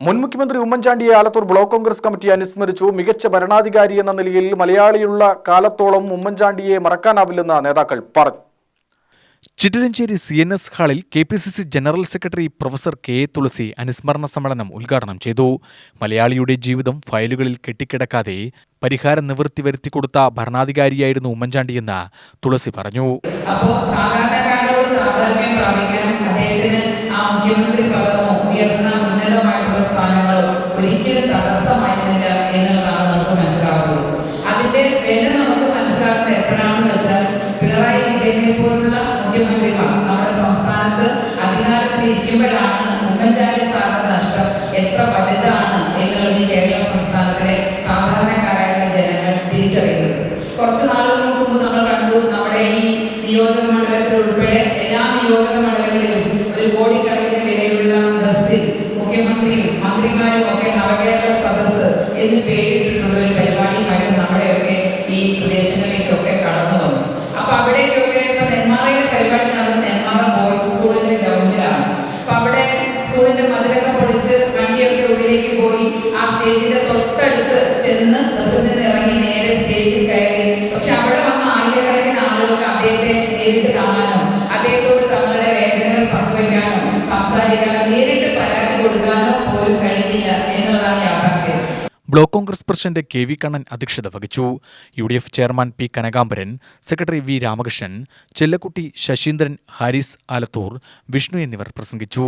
മുൻ മുഖ്യമന്ത്രി ഉമ്മൻചാണ്ടിയെ ആലത്തൂർ ബ്ലോക്ക് കോൺഗ്രസ് കമ്മിറ്റി അനുസ്മരിച്ചു. മികച്ച ഭരണാധികാരി എന്ന നിലയിൽ മലയാളിയുള്ള കാലത്തോളം ഉമ്മൻചാണ്ടിയെ മറക്കാനാവില്ലെന്ന് നേതാക്കൾ പറഞ്ഞു. ചിറ്റലഞ്ചേരി CNS ഹാളിൽ KPCC general secretary professor K Thulasi അനുസ്മരണ സമ്മേളനം ഉദ്ഘാടനം ചെയ്തു. മലയാളിയുടെ ജീവിതം ഫയലുകളിൽ കെട്ടിക്കിടക്കാതെ പരിഹാര നിവൃത്തി വരുത്തിക്കൊടുത്ത ഭരണാധികാരിയായിരുന്നു ഉമ്മൻചാണ്ടിയെന്ന് തുളസി പറഞ്ഞു. ഒരിക്കലും തടസ്സമായിരുന്നില്ല എന്നുള്ളതാണ് നമുക്ക് മനസ്സിലാവുന്നത്. അതിന്റെ വില നമുക്ക് മനസ്സിലാക്കുന്നത് എപ്പോഴാണെന്ന് വെച്ചാൽ പിണറായി വിജയനെ പോലുള്ള മുഖ്യമന്ത്രിമാർ നമ്മുടെ സംസ്ഥാനത്ത് അധികാരത്തിലിരിക്കുമ്പോഴാണ് ഉമ്മൻചാണ്ടി സാറിന്റെ നഷ്ടം എത്ര വലുതാണ് എന്നുള്ളത് ഈ കേരള സംസ്ഥാനത്തിലെ സാധാരണക്കാരായിട്ടുള്ള ജനങ്ങൾ തിരിച്ചറിയുന്നത്. കുറച്ച് നാളുകൾക്ക് മുമ്പ് നമ്മൾ കണ്ടു, നമ്മുടെ ഈ നിയോജക മണ്ഡലത്തിൽ ഉൾപ്പെടെ എല്ലാ നിയോജക മണ്ഡലങ്ങളിലും ഒരു കോടിക്കണക്കിന് വിലയുള്ള ബസ്സിൽ മുഖ്യമന്ത്രിയും മന്ത്രിമാരും ഒക്കെ നവകേരള സദസ് എന്ന് പേരിട്ടിട്ടുള്ള ഒരു പരിപാടിയുമായിട്ട് നമ്മുടെയൊക്കെ ഈ പ്രദേശങ്ങളിലേക്കൊക്കെ കടന്നു വന്നു. അപ്പൊ അവിടേക്കൊക്കെ ഇപ്പൊ നെന്മാറയിലെ പരിപാടി നടന്ന നെന്മാറ ബോയ്സ് സ്കൂളിന്റെ ഗ്രൗണ്ടിലാണ്. അപ്പൊ അവിടെ സ്കൂളിന്റെ മതിലൊക്കെ പൊളിച്ച് വണ്ടിയൊക്കെ ഉള്ളിലേക്ക് പോയി ആ സ്റ്റേജിന്റെ തൊട്ടടുത്ത് ചെന്ന് ബസ്സിൽ നിന്ന് ഇറങ്ങി നേരെ സ്റ്റേജിൽ കയറി. പക്ഷെ അവിടെ വന്ന ആയിരക്കണക്കിന് ആളുകൾക്ക് അദ്ദേഹത്തെ നേരിട്ട് കാണാനോ അദ്ദേഹത്തോട് തങ്ങളുടെ വേദനകൾ പങ്കുവെക്കാനോ സംസാരിക്കാനോ നേരിട്ട് പരാതി കൊടുക്കാനോ പോലും കഴിഞ്ഞില്ല എന്നുള്ളതാണ് യാഥാർത്ഥ്യം. Block Congress president KV Kannan അധ്യക്ഷത വഹിച്ചു. UDF chairman P Kanakambaran, secretary V Ramakrishnan, Chellakutty, Saseendran, Haris Alathur, Vishnu എന്നിവർ പ്രസംഗിച്ചു.